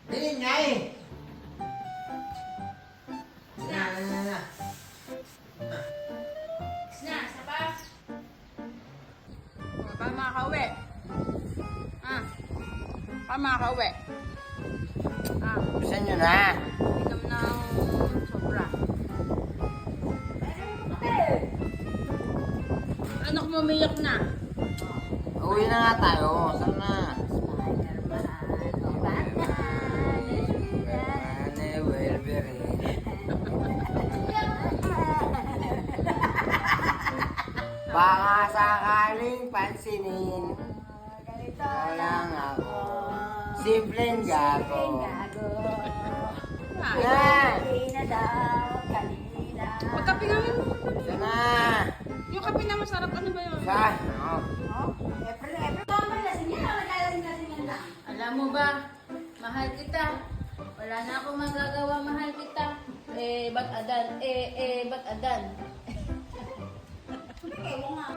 Dili nga eh. Na. Isa pa. Para makakauwi. Para makakauwi. Gusto nyo na. Inom ng sobra. Anak mo umiyak na. Uwi na nga tayo. Saan na? Baka sakaling pansinin. Kaya nga ako. Simpleng gago. Yan! Magkape nga mo. Sana! Yung kape na masarap, ano ba yun? Sa? Alam mo ba, mahal kita. Wala na akong magagawa, mahal kita. Ba't adan? Ba't adan?